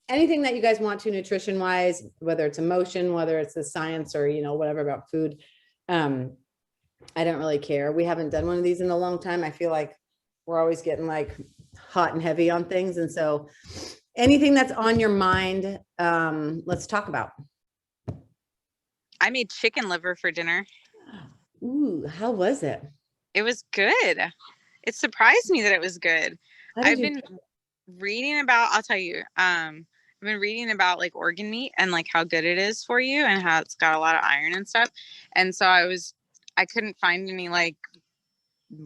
anything that you guys want to nutrition wise, whether it's emotion, whether it's the science or, whatever about food. I don't really care. We haven't done one of these in a long time. I feel like we're always getting like hot and heavy on things. And so anything that's on your mind, let's talk about. I made chicken liver for dinner. Ooh, how was it? It was good. It surprised me that it was good. I've been reading about, I'll tell you, I've been reading about like organ meat and like how good it is for you and how it's got a lot of iron and stuff. And so I couldn't find any like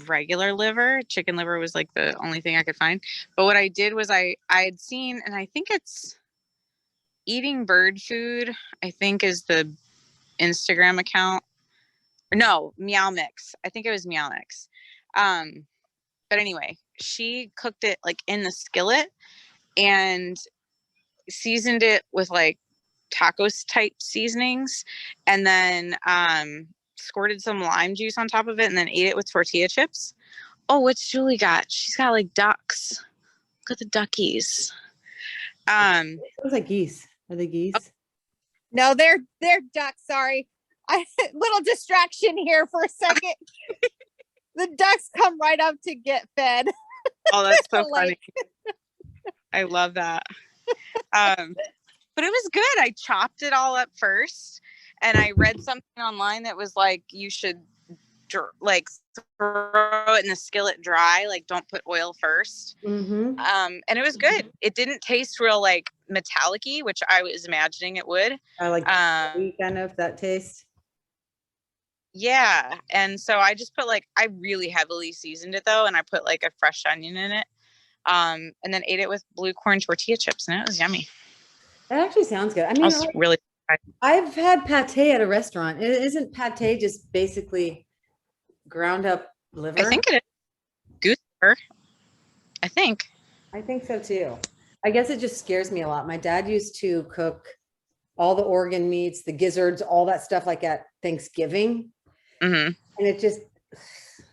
regular liver. Chicken liver was like the only thing I could find. But what I did was I had seen, and I think it's Eating Bird Food, I think is the Instagram account. No, Meow Mix. I think it was Meow Mix. But anyway, she cooked it like in the skillet and seasoned it with like tacos type seasonings, and then squirted some lime juice on top of it, and then ate it with tortilla chips. Oh, what's Julie got? She's got like ducks. Look at the duckies. It was like geese. Are they geese? Oh, no, they're ducks. Sorry. Little distraction here for a second. The ducks come right up to get fed. Oh, that's so funny. I love that. But it was good. I chopped it all up first, and I read something online that was like, you should like throw it in the skillet dry, like don't put oil first. Mm-hmm. And it was good. It didn't taste real like metallic-y, which I was imagining it would. I like kind of that taste. Yeah. And so I just put like, I really heavily seasoned it though, and I put like a fresh onion in it. And then ate it with blue corn tortilla chips, and it was yummy. That actually sounds good. I mean, really. I've had pate at a restaurant. Isn't pate just basically ground up liver? I think it is. Goose liver. I think so too. I guess it just scares me a lot. My dad used to cook all the organ meats, the gizzards, all that stuff like at Thanksgiving. Mm-hmm. And it just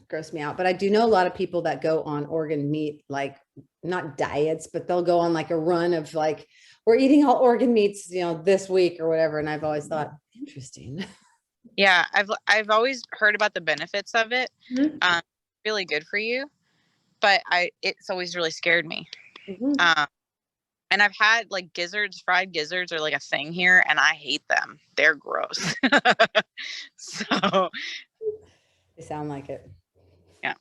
grossed me out. But I do know a lot of people that go on organ meat, like not diets, but they'll go on like a run of like, we're eating all organ meats, this week or whatever. And I've always thought, interesting. Yeah. I've always heard about the benefits of it. Mm-hmm. Really good for you. But it's always really scared me. Mm-hmm. And I've had like fried gizzards are like a thing here, and I hate them. They're gross. So they sound like it. Yeah.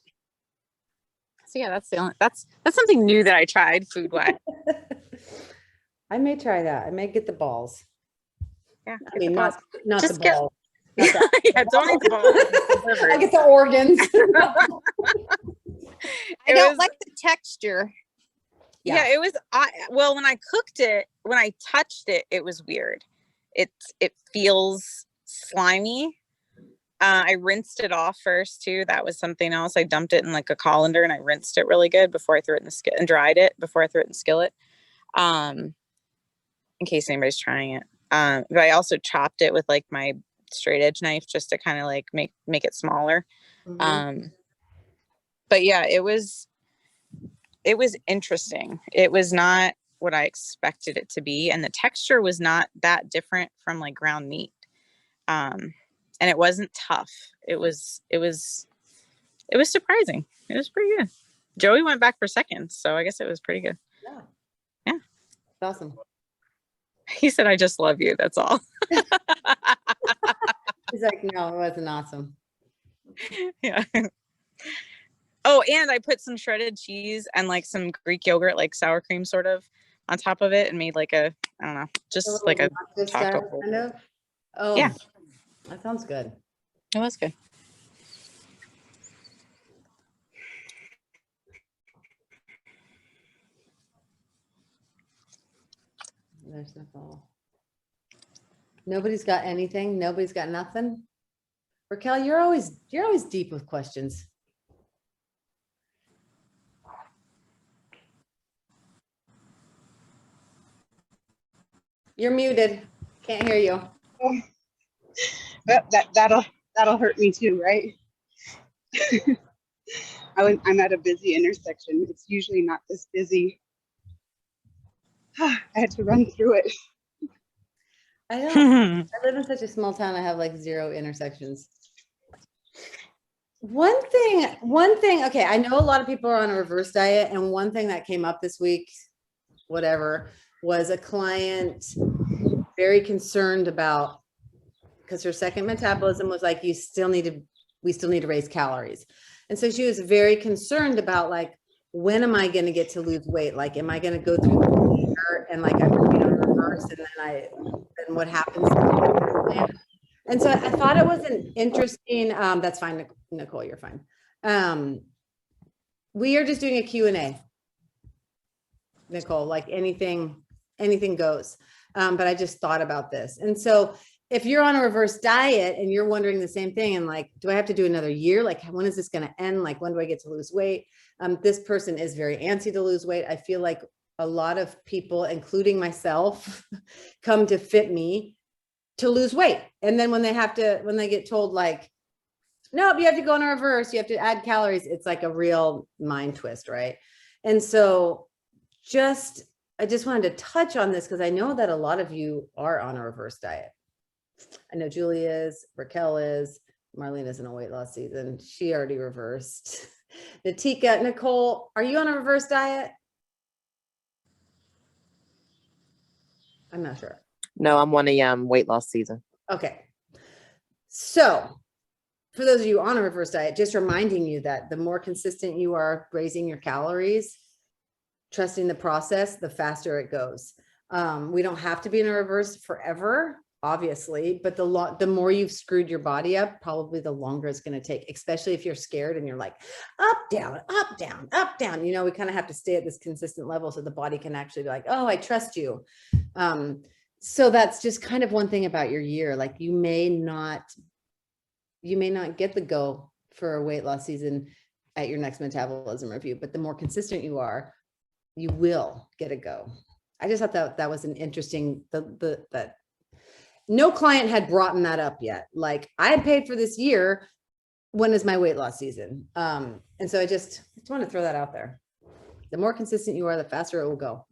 So yeah, that's something new that I tried food wise. I may try that. I may get the balls. Yeah. I mean, not just the balls. Yeah, don't eat the balls. I get the organs. I don't like the texture. Yeah, it was. Well, when I cooked it, when I touched it, it was weird. It feels slimy. I rinsed it off first too. That was something else. I dumped it in like a colander and I rinsed it really good before I threw it in the skillet, and dried it before I threw it in the skillet. In case anybody's trying it. But I also chopped it with like my straight edge knife just to kind of like make it smaller. Mm-hmm. But yeah, it was interesting. It was not what I expected it to be, and the texture was not that different from like ground meat. And it wasn't tough. It was surprising. It was pretty good. Joey went back for seconds, so I guess it was pretty good. Yeah. That's awesome. He said, "I just love you." That's all. He's like, no, it wasn't awesome. Yeah. Oh, and I put some shredded cheese and like some Greek yogurt, like sour cream sort of, on top of it, and made like a, I don't know, just like a taco bowl. Kind of? Oh, yeah. That sounds good. It was good. There's no ball. Nobody's got anything. Nobody's got nothing. Raquel, you're always deep with questions. You're muted. Can't hear you. Oh, that'll hurt me too, right? I'm at a busy intersection. It's usually not this busy. I had to run through it. I don't, I live in such a small town. I have like 0 intersections. One thing, okay, I know a lot of people are on a reverse diet, and one thing that came up this week, whatever, was a client very concerned about, because her second metabolism was like, we still need to raise calories. And so she was very concerned about like, when am I going to get to lose weight? Like, am I going to go through the year and like I'm going to be on reverse, and then what happens? And so I thought it was an interesting, that's fine, Nicole, you're fine. We are just doing a Q&A, Nicole, like anything goes. But I just thought about this. And so if you're on a reverse diet and you're wondering the same thing, and like, do I have to do another year? Like, when is this going to end? Like, when do I get to lose weight? This person is very antsy to lose weight. I feel like a lot of people, including myself, come to Fitme to lose weight. And then when they get told like, nope, you have to go in a reverse, you have to add calories, it's like a real mind twist, right? And so I just wanted to touch on this because I know that a lot of you are on a reverse diet. I know Julie is, Raquel is, Marlene is in a weight loss season. She already reversed. Natika, Nicole, are you on a reverse diet? I'm not sure. No, I'm on a weight loss season. Okay. So for those of you on a reverse diet, just reminding you that the more consistent you are raising your calories, trusting the process, the faster it goes. We don't have to be in a reverse forever, obviously, but the more you've screwed your body up, probably the longer it's going to take, especially if you're scared and you're like up, down, up, down, up, down. You know, we kind of have to stay at this consistent level so the body can actually be like, oh, I trust you. So that's just kind of one thing about your year. Like you may not get the go for a weight loss season at your next metabolism review, but the more consistent you are, you will get a go. I just thought that was an interesting, that no client had brought that up yet. Like I had paid for this year. When is my weight loss season? And so I just want to throw that out there. The more consistent you are, the faster it will go.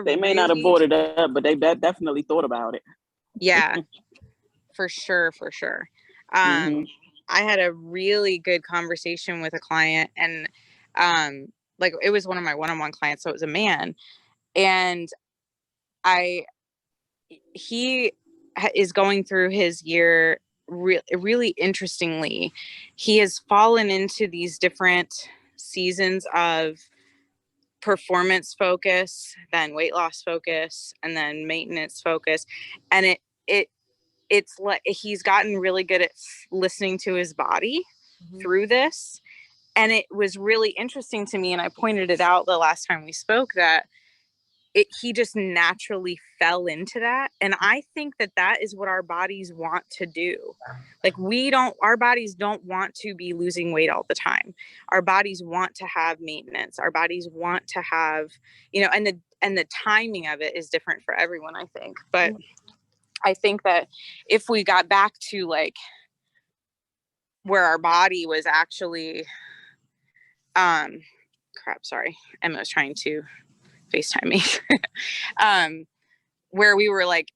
They may not have brought it up, but they definitely thought about it. Yeah, for sure. I had a really good conversation with a client, and like it was one of my one-on-one clients, so it was a man, and he is going through his year really interestingly. He has fallen into these different seasons of performance focus, then weight loss focus, and then maintenance focus, and it's like he's gotten really good at listening to his body through this. And it was really interesting to me, and I pointed it out the last time we spoke, that he just naturally fell into that. And I think that is what our bodies want to do. Like our bodies don't want to be losing weight all the time. Our bodies want to have maintenance. Our bodies want to have, and the timing of it is different for everyone, I think. But I think that if we got back to like where our body was actually, sorry, Emma was trying to FaceTime me. Where we were like,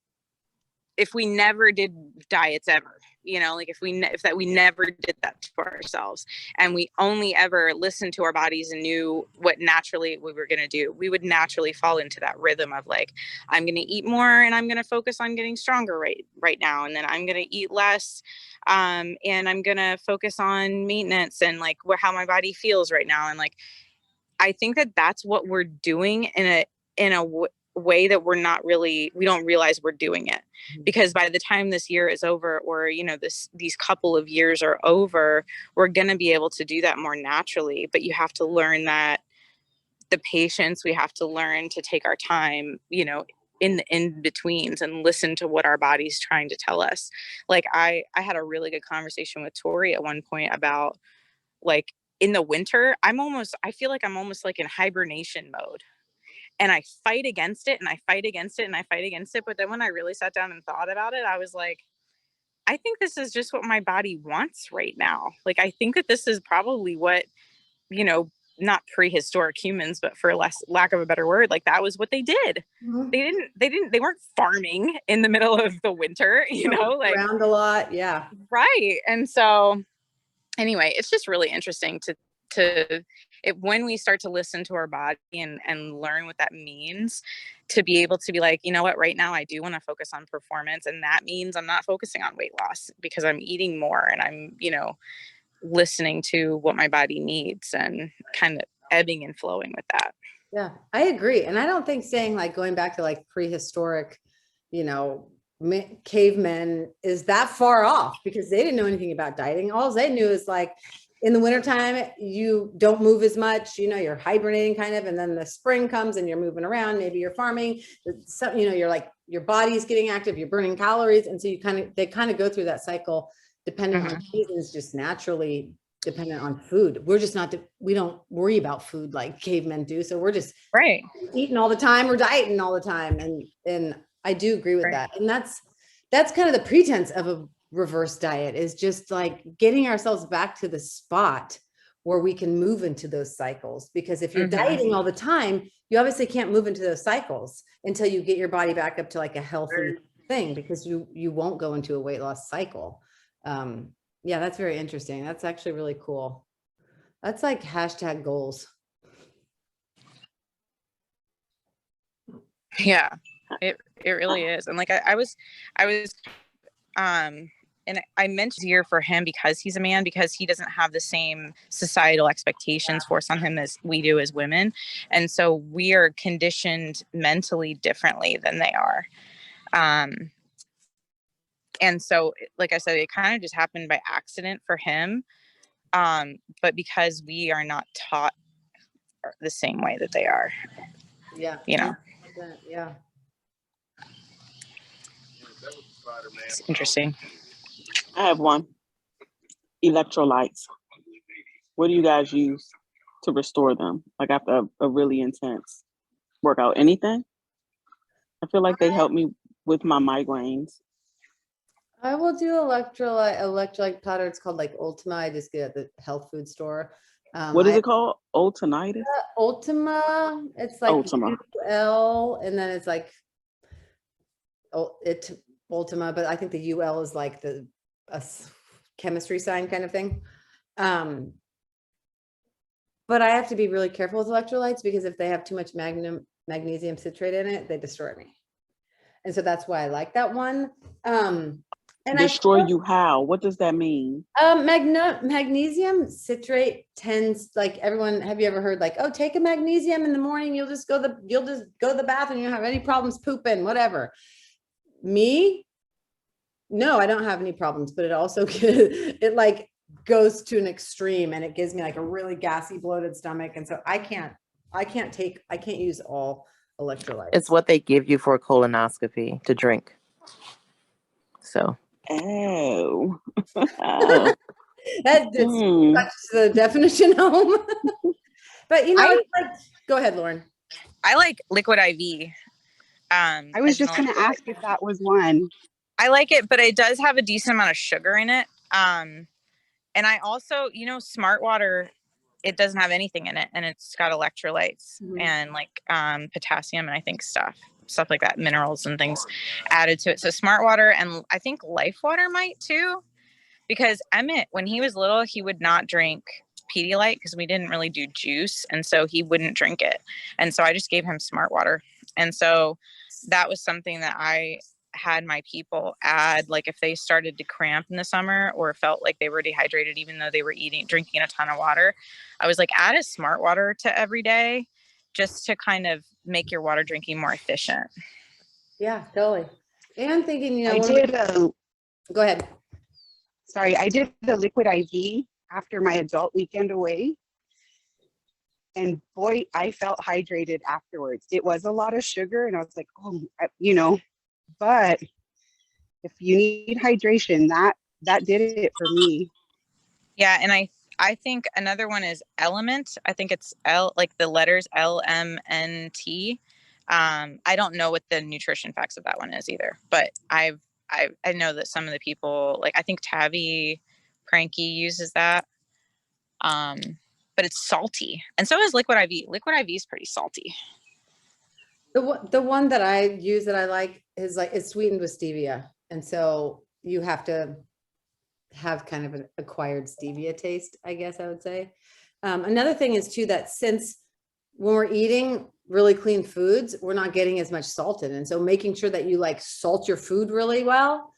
if we never did diets ever, like if we never did that for ourselves, and we only ever listened to our bodies and knew what naturally we were going to do, we would naturally fall into that rhythm of like, I'm going to eat more and I'm going to focus on getting stronger right now. And then I'm going to eat less. And I'm going to focus on maintenance and like how my body feels right now. And like, I think that that's what we're doing in a way that we don't realize we're doing it, because by the time this year is over, or these couple of years are over, we're going to be able to do that more naturally. But you have to learn that the patience, we have to learn to take our time, in the in-betweens, and listen to what our body's trying to tell us. Like I had a really good conversation with Tori at one point about like, in the winter, I feel like I'm almost like in hibernation mode. And I fight against it and I fight against it and I fight against it. But then when I really sat down and thought about it, I was like, I think this is just what my body wants right now. Like, I think that this is probably what, not prehistoric humans, but for lack of a better word, like that was what they did. Mhm. They weren't farming in the middle of the winter, you know, like around a lot. Yeah. right. And so anyway, it's just really interesting when we start to listen to our body and learn what that means, to be able to be like, you know what, right now I do want to focus on performance. And that means I'm not focusing on weight loss because I'm eating more and I'm, you know, listening to what my body needs and kind of ebbing and flowing with that. Yeah, I agree. And I don't think saying like going back to like prehistoric, you know, cavemen is that far off, because they didn't know anything about dieting. All they knew is like in the wintertime, you don't move as much, you know, you're hibernating kind of, and then the spring comes and you're moving around, maybe you're farming, you know, you're like, your body's getting active, you're burning calories. And so they kind of go through that cycle dependent on seasons, just naturally dependent on food. We're just not, we don't worry about food like cavemen do. So we're just right eating all the time, we're dieting all the time. And I do agree with that. And that's kind of the pretense of a reverse diet, is just like getting ourselves back to the spot where we can move into those cycles. Because if you're dieting all the time, you obviously can't move into those cycles until you get your body back up to like a healthy thing, because you won't go into a weight loss cycle. Yeah, that's very interesting. That's actually really cool. That's like hashtag goals. Yeah, it really is. And like I was and I mentioned here for him because he's a man, because he doesn't have the same societal expectations forced on him as we do as women. And so we are conditioned mentally differently than they are. And so, like I said, it kind of just happened by accident for him. But because we are not taught the same way that they are. Yeah. You know. Yeah. It's interesting. I have one. Electrolytes. What do you guys use to restore them? Like after a really intense workout? Anything? I feel like they help me with my migraines. I will do electrolyte powder. It's called like Ultima. I just get it at the health food store. What is it called? Ultonitis? Ultima. It's like Ultima. UL, and then it's like Ultima, but I think the UL is like a chemistry sign kind of thing. But I have to be really careful with electrolytes, because if they have too much magnesium citrate in it, they destroy me. And so that's why I like that one. And destroy you how? What does that mean? Magnesium citrate tends, like everyone, have you ever heard like, oh, take a magnesium in the morning, you'll just go to the bathroom, you don't have any problems pooping, whatever. Me, no, I don't have any problems, but it also it like goes to an extreme, and it gives me like a really gassy, bloated stomach. And so I can't use all electrolytes. It's what they give you for a colonoscopy to drink. So. Oh. That touches the definition home. But you know, go ahead, Lauren. I like liquid IV. I was just going to ask if that was one. I like it, but it does have a decent amount of sugar in it. And I also, you know, Smart Water, it doesn't have anything in it, and it's got electrolytes and like potassium and I think stuff like that, minerals and things added to it. So Smart Water, and I think Life Water might too, because Emmett, when he was little, he would not drink Pedialyte because we didn't really do juice, and so he wouldn't drink it. And so I just gave him Smart Water. And so that was something that I had my people add, like if they started to cramp in the summer or felt like they were dehydrated even though they were drinking a ton of water, I was like, add a Smart Water to every day, just to kind of make your water drinking more efficient. Yeah, totally. And thinking, you know, go ahead. Sorry, I did the liquid IV after my adult weekend away. And boy, I felt hydrated afterwards. It was a lot of sugar, and I was like, oh, you know, but if you need hydration, that did it for me. Yeah, and I think another one is Element. I think it's like the letters LMNT. I don't know what the nutrition facts of that one is either, but I know that some of the people, like I think Tabby Cranky uses that. but it's salty. And so is Liquid IV. Liquid IV is pretty salty. The one that I use that I like is like, it's sweetened with stevia. And so you have to have kind of an acquired stevia taste, I guess I would say. Another thing is too, that since when we're eating really clean foods, we're not getting as much salt in. And so making sure that you like salt your food really well.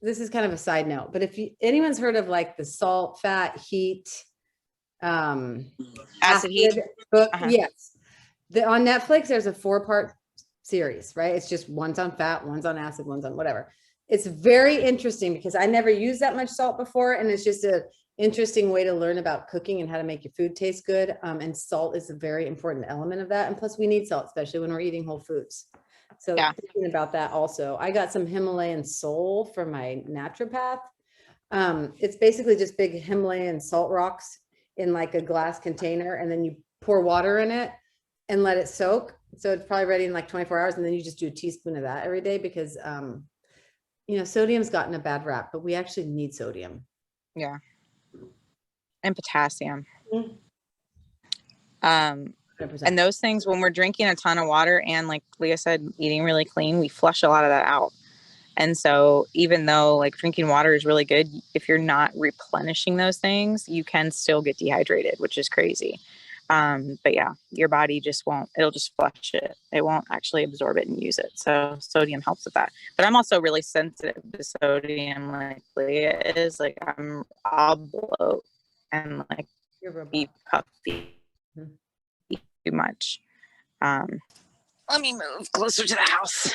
This is kind of a side note, but if anyone's heard of like the salt, fat, heat, Acid heat book, Uh-huh. yes. On Netflix, there's a 4-part series, right? It's just one's on fat, one's on acid, one's on whatever. It's very interesting because I never used that much salt before. And it's just a interesting way to learn about cooking and how to make your food taste good. And salt is a very important element of that. And plus we need salt, especially when we're eating whole foods. So Yeah. thinking about that also, I got some Himalayan Sol for my naturopath. It's basically just big Himalayan salt rocks in like a glass container. And then you pour water in it and let it soak. So it's probably ready in like 24 hours. And then you just do a teaspoon of that every day because, sodium's gotten a bad rap, but we actually need sodium. Yeah. And potassium. Mhm. 100%. And those things, when we're drinking a ton of water and like Leah said, eating really clean, we flush a lot of that out. And so even though like drinking water is really good, if you're not replenishing those things, you can still get dehydrated, which is crazy. But yeah, your body just won't, it'll just flush it. It won't actually absorb it and use it. So sodium helps with that. But I'm also really sensitive to sodium, like Leah is. Like I'll bloat and like be puffy too much. Let me move closer to the house.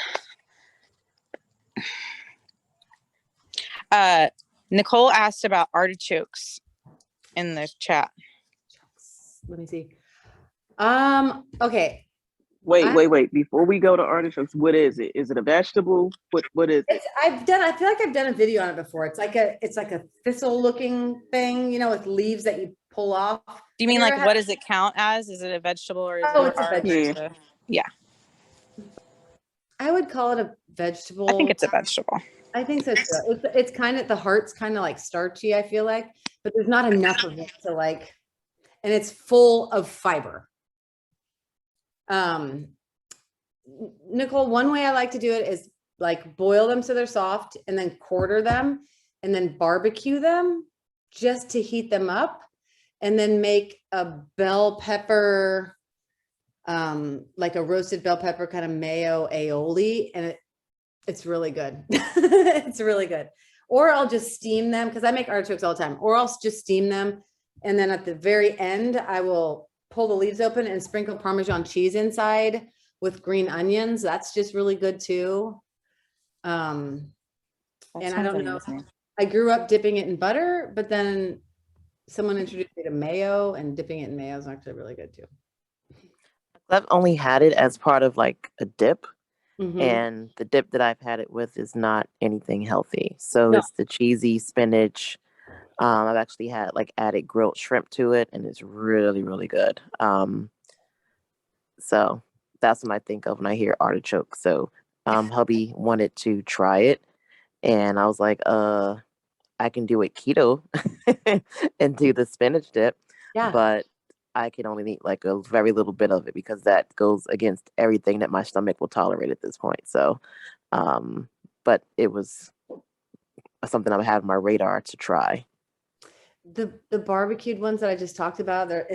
Nicole asked about artichokes in the chat. Let me see. Okay. Wait. Before we go to artichokes, what is it? Is it a vegetable? What is it? I feel like I've done a video on it before. It's like a thistle looking thing, with leaves that you pull off. Do you mean like what does it count as? Is it a vegetable or is Oh, it it's a vegetable. Yeah. I would call it a vegetable. I think it's a vegetable. I think so too. It's kind of, the heart's kind of like starchy, I feel like, but there's not enough of it to like, and it's full of fiber. Nicole, one way I like to do it is like boil them so they're soft and then quarter them and then barbecue them just to heat them up and then make a bell pepper, like a roasted bell pepper kind of mayo aioli, and it's really good. It's really good. Or I'll just steam them because I make artichokes all the time, or I'll just steam them. And then at the very end, I will pull the leaves open and sprinkle Parmesan cheese inside with green onions. That's just really good too. And I don't know, I grew up dipping it in butter, but then someone introduced me to mayo, and dipping it in mayo is actually really good too. I've only had it as part of like a dip. Mhm. And the dip that I've had it with is not anything healthy. So No. it's the cheesy spinach. I've actually had like added grilled shrimp to it, and it's really, really good. So that's what I think of when I hear artichoke. So hubby wanted to try it, and I was like, I can do it keto and do the spinach dip, Yeah. but I can only eat like a very little bit of it because that goes against everything that my stomach will tolerate at this point. So, but it was something I had on my radar to try. The barbecued ones that I just talked about, that's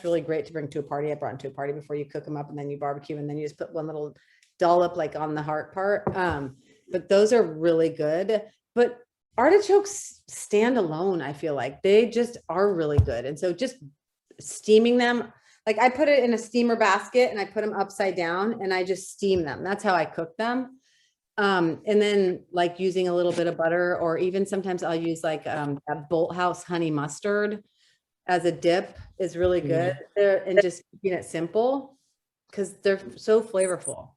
really great to bring to a party. I brought them to a party before you cook them up and then you barbecue and then you just put one little dollop like on the heart part. But those are really good. But artichokes stand alone, I feel like they just are really good. And so just steaming them, like I put it in a steamer basket and I put them upside down and I just steam them. That's how I cook them. And then like using a little bit of butter, or even sometimes I'll use like a Bolt House honey mustard as a dip is really good. And just keeping it simple because they're so flavorful.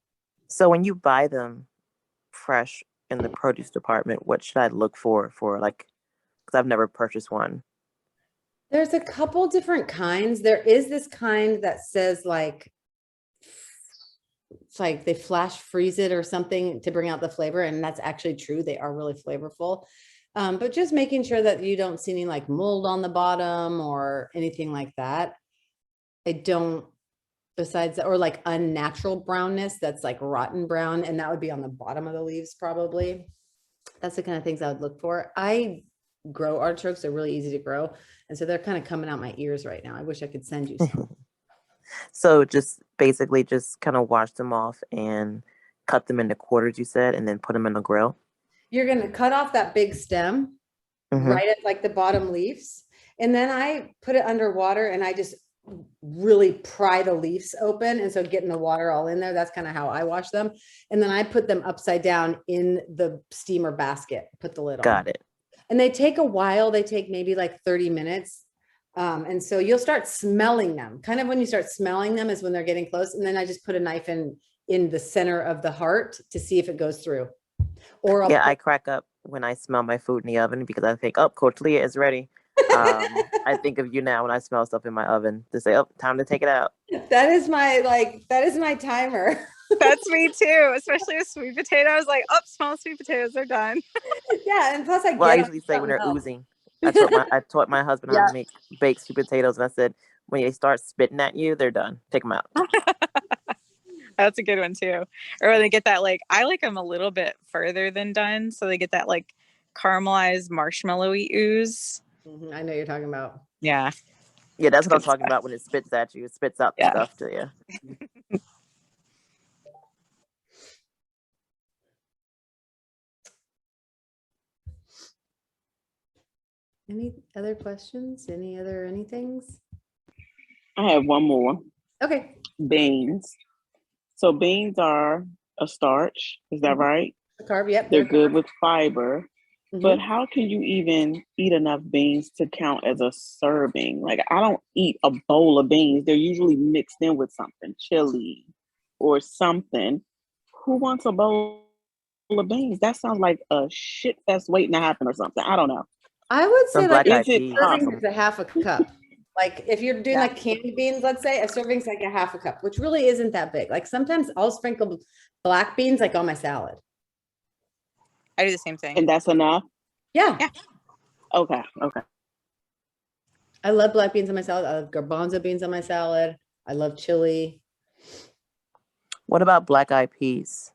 So when you buy them fresh in the produce department, what should I look for like, because I've never purchased one? There's a couple different kinds. There is this kind that says like, it's like they flash freeze it or something to bring out the flavor. And that's actually true. They are really flavorful. But just making sure that you don't see any like mold on the bottom or anything like that. I don't, besides that, or like unnatural brownness that's like rotten brown, and that would be on the bottom of the leaves probably. That's the kind of things I would look for. I grow artichokes, they're really easy to grow. And so they're kind of coming out my ears right now. I wish I could send you some. So just basically just kind of wash them off and cut them into quarters, you said, and then put them in the grill. You're going to cut off that big stem right at like the bottom leaves. And then I put it under water and I just really pry the leaves open. And so getting the water all in there, that's kind of how I wash them. And then I put them upside down in the steamer basket, put the lid on. Got it. And they take a while. They take maybe like 30 minutes. And so you'll start smelling them. Kind of when you start smelling them is when they're getting close. And then I just put a knife in the center of the heart to see if it goes through. Or I crack up when I smell my food in the oven because I think, oh, Coach Leah is ready. I think of you now when I smell stuff in my oven to say, oh, time to take it out. That is my timer. That's me too, especially with sweet potatoes. Like, oh, small sweet potatoes are done. Yeah, and plus I usually say when they're oozing. I taught my husband how to make baked sweet potatoes, and I said when they start spitting at you, they're done. Take them out. That's a good one too. Or when they get that, like, I like them a little bit further than done, so they get that like caramelized marshmallowy ooze. I know you're talking about. Yeah. Yeah, that's what I'm talking about when it spits at you. It spits out the stuff to you. Any other questions? Any other anythings? I have one more. Okay. Beans. So beans are a starch. Is that right? A carb, yep. They're good with fiber. Mhm. But how can you even eat enough beans to count as a serving? Like, I don't eat a bowl of beans. They're usually mixed in with something, chili or something. Who wants a bowl of beans? That sounds like a shit fest waiting to happen or something. I don't know. I would say Some like black a eyed peas. serving is a half a cup. Like if you're doing like candy beans, let's say a serving's like a half a cup, which really isn't that big. Like sometimes I'll sprinkle black beans like on my salad. I do the same thing. And that's enough? Yeah. Okay. I love black beans on my salad. I love garbanzo beans on my salad. I love chili. What about black eyed peas?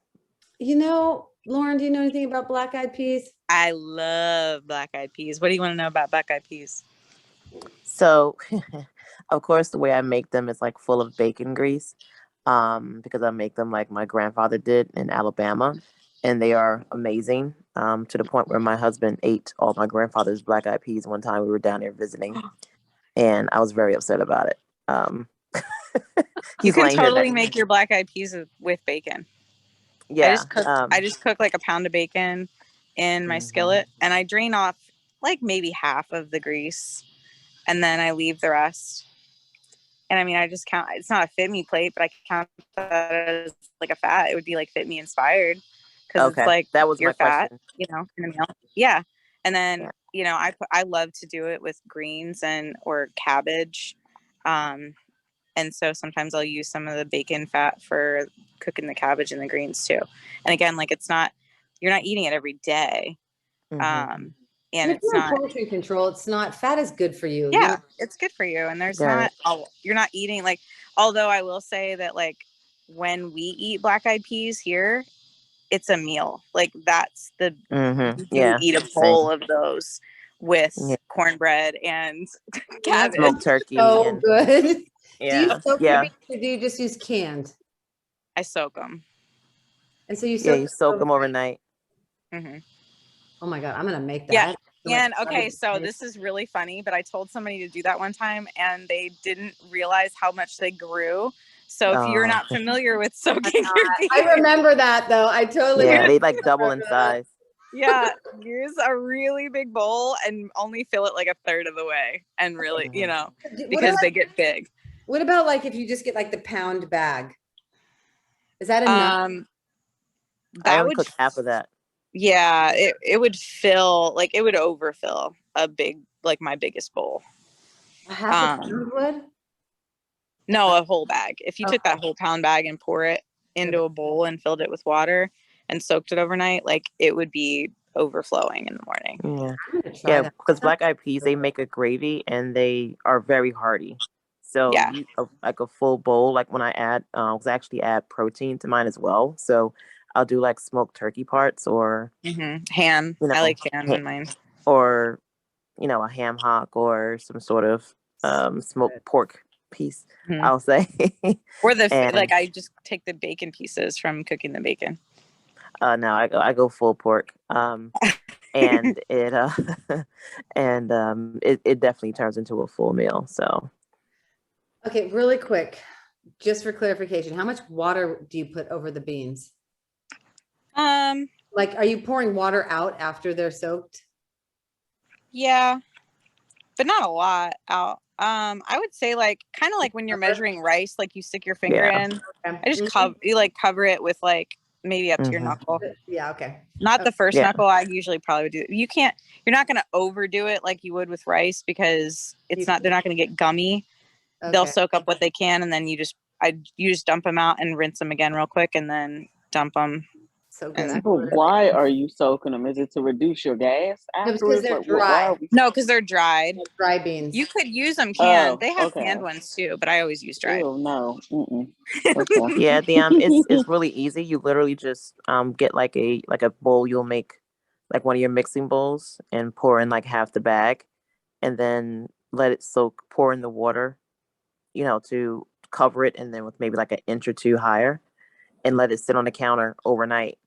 You know, Lauren, do you know anything about black eyed peas? I love black eyed peas. What do you want to know about black eyed peas? So, of course, the way I make them is like full of bacon grease, because I make them like my grandfather did in Alabama, and they are amazing, to the point where my husband ate all my grandfather's black eyed peas one time we were down there visiting, and I was very upset about it. You can totally make your black eyed peas with bacon. Yeah, I just cook like a pound of bacon in my skillet, and I drain off like maybe half of the grease, and then I leave the rest. And I mean, I just count. It's not a Fitme plate, but I count that as like a fat. It would be like Fitme inspired because it's like that was your my fat, question. you know, in a meal. Yeah, and then you know, I love to do it with greens or cabbage. And so sometimes I'll use some of the bacon fat for cooking the cabbage and the greens too. And again, like you're not eating it every day. And it's not portion control. It's not, fat is good for you. Yeah, it's good for you. And you're not eating like, although I will say that like when we eat black eyed peas here, it's a meal. Like that's you eat a bowl of those with cornbread and cabbage. Smoked turkey. So good. Yeah. Do you soak your beans or do you just use canned? I soak them. And so you soak them overnight. Mm-hmm. Oh my God, I'm going to make that. Yeah. And okay, so this is really funny, but I told somebody to do that one time and they didn't realize how much they grew. So if you're not familiar with soaking your beans. I remember that though. I totally they like double in size. Yeah, use a really big bowl and only fill it like a third of the way and really, you know, because they get big. What about like if you just get like the pound bag? Is that enough? I only cook half of that. Yeah, it would fill, like it would overfill a big, like my biggest bowl. Half a pound would? No, a whole bag. If you took that whole pound bag and pour it into a bowl and filled it with water and soaked it overnight, like it would be overflowing in the morning. Yeah. I'm gonna try Yeah, that. because black eyed peas, they make a gravy and they are very hearty. So Yeah. like a full bowl, like when I add, I actually add protein to mine as well. So I'll do like smoked turkey parts or, Ham. you know, I like ham in mine. or, a ham hock or some sort of smoked pork piece, Mhm. I'll say. Or And like I just take the bacon pieces from cooking the bacon. no, I go full pork. And it it definitely turns into a full meal. So Okay, really quick, just for clarification, how much water do you put over the beans? Like, are you pouring water out after they're soaked? Yeah, but not a lot out. I would say like kind of like when you're measuring rice, like you stick your finger Yeah. in. Okay. I just Mhm. cover it with like maybe up to your Mhm. knuckle. Yeah, okay. Not the first Yeah. knuckle. I usually probably would do. You're not going to overdo it like you would with rice because they're not going to get gummy. They'll Okay. soak up what they can, and then you just dump them out and rinse them again real quick, and then dump them. So good. But why are you soaking them? Is it to reduce your gas No, because afterwards? they're Why dry. are we? No, because they're dried. Dry beans. You could use them canned. Oh, They have okay. canned ones too, but I always use dried. Ew, no. Okay. Yeah, it's really easy. You literally just get like a bowl. You'll make like one of your mixing bowls and pour in like half the bag, and then let it soak. Pour in the water, to cover it, and then with maybe like an inch or two higher, and let it sit on the counter overnight.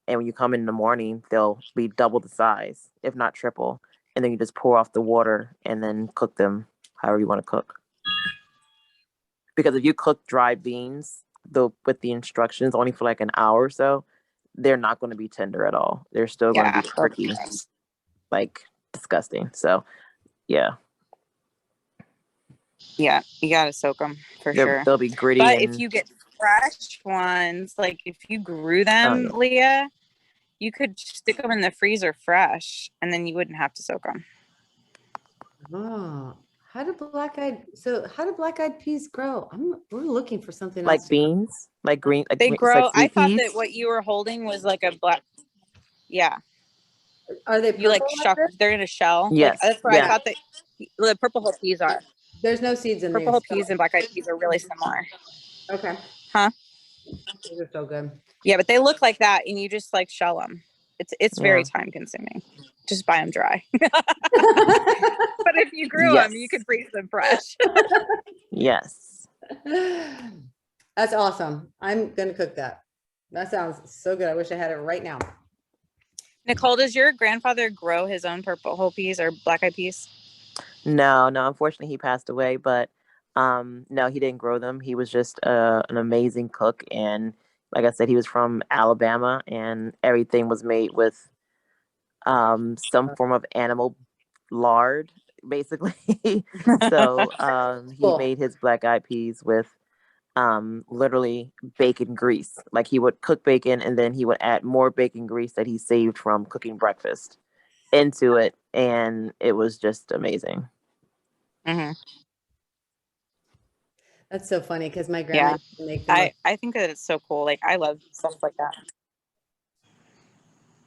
And when you come in the morning, they'll be double the size, if not triple. And then you just pour off the water and then cook them however you want to cook. Because if you cook dried beans, with the instructions only for like an hour or so, they're not going to be tender at all. They're still going to be pretty, like, disgusting. So, yeah. Yeah, you gotta soak them for sure. They'll be gritty. But if you get fresh ones, like if you grew them, Leah, you could stick them in the freezer fresh, and then you wouldn't have to soak them. Oh, how do black eyed peas grow? We're looking for something like else. beans, like green. Like They green, grow. like I sweet thought peas. that what you were holding was like a black. Yeah. Are they purple? You like they're in a shell. Yes. Like, that's what I thought that the purple whole peas are. There's no seeds in Purple whole peas and black eyed peas are really similar. Okay. Huh? These are so good. Yeah, but they look like that, and you just like shell them. It's very time consuming. Just buy them dry. But if you grew them, you could freeze them fresh. Yes. That's awesome. I'm gonna cook that. That sounds so good. I wish I had it right now. Nicole, does your grandfather grow his own purple whole peas or black eyed peas? No. Unfortunately, he passed away. But no, he didn't grow them. He was just an amazing cook, and like I said, he was from Alabama, and everything was made with some form of animal lard, basically. So he made his black eyed peas with literally bacon grease. Like he would cook bacon and then he would add more bacon grease that he saved from cooking breakfast into it, and it was just amazing. Mm-hmm. That's so funny because my grandma used to make them. I think that it's so cool. Like I love stuff like that.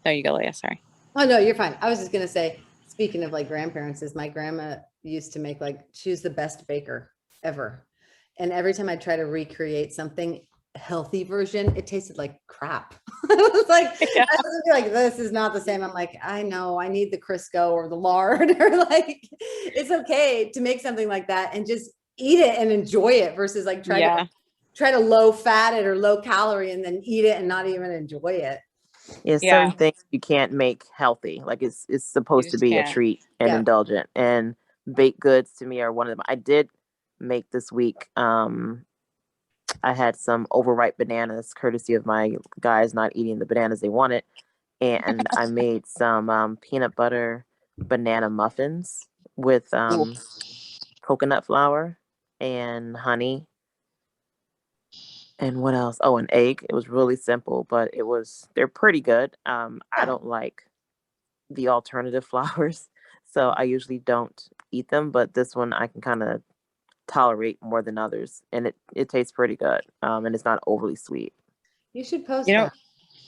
There you go, Leah. Sorry. Oh no, you're fine. I was just gonna say, speaking of like grandparents, is my grandma used to make she was the best baker ever. And every time I try to recreate something healthy version, it tasted like crap. I was like, I was like, this is not the same. I'm like, I know, I need the Crisco or the lard, or like, it's okay to make something like that and just eat it and enjoy it versus like try to low fat it or low calorie and then eat it and not even enjoy it. Yeah, certain things you can't make healthy. Like it's supposed to be a treat and indulgent. And baked goods to me are one of them. I did make this week. I had some overripe bananas, courtesy of my guys not eating the bananas they wanted, and I made some peanut butter banana muffins with coconut flour and honey. And what else? Oh, an egg. It was really simple, but they're pretty good. I don't like the alternative flours, so I usually don't eat them, but this one I can kind of tolerate more than others, and it tastes pretty good. And it's not overly sweet. You should post that.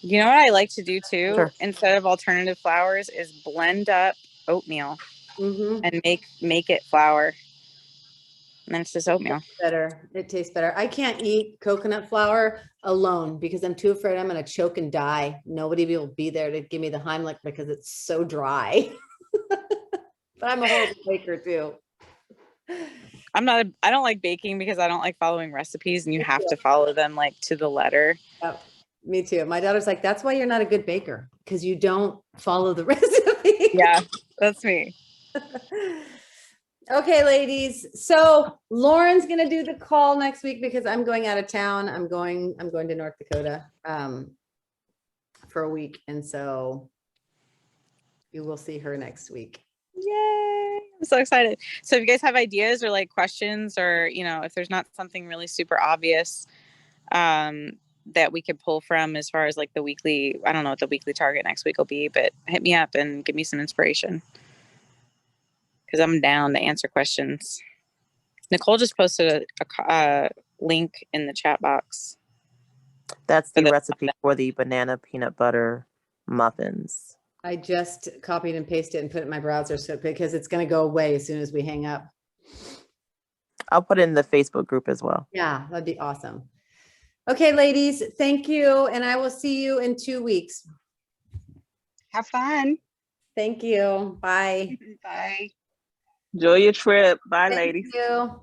You know what I like to do too, Sure. instead of alternative flours, is blend up oatmeal Mm-hmm. and make it flour. And then it's just oatmeal. Better. It tastes better. I can't eat coconut flour alone because I'm too afraid I'm going to choke and die. Nobody will be there to give me the Heimlich because it's so dry. But I'm a horrible baker too. I don't like baking because I don't like following recipes and you have to follow them like to the letter. Yep. Me too. My daughter's like, that's why you're not a good baker because you don't follow the recipe. Yeah, that's me. Okay, ladies. So Lauren's gonna do the call next week because I'm going out of town. I'm going to North Dakota for a week. And so you will see her next week. Yay. I'm so excited. So if you guys have ideas or like questions or, you know, if there's not something really super obvious that we could pull from as far as like the weekly, I don't know what the weekly target next week will be, but hit me up and give me some inspiration. Because I'm down to answer questions. Nicole just posted a link in the chat box. That's the recipe for the banana peanut butter muffins. I just copied and pasted it and put it in my browser so because it's going to go away as soon as we hang up. I'll put it in the Facebook group as well. Yeah, that'd be awesome. Okay, ladies, thank you. And I will see you in 2 weeks. Have fun. Thank you. Bye. Bye. Enjoy your trip. Bye, Thank ladies. you.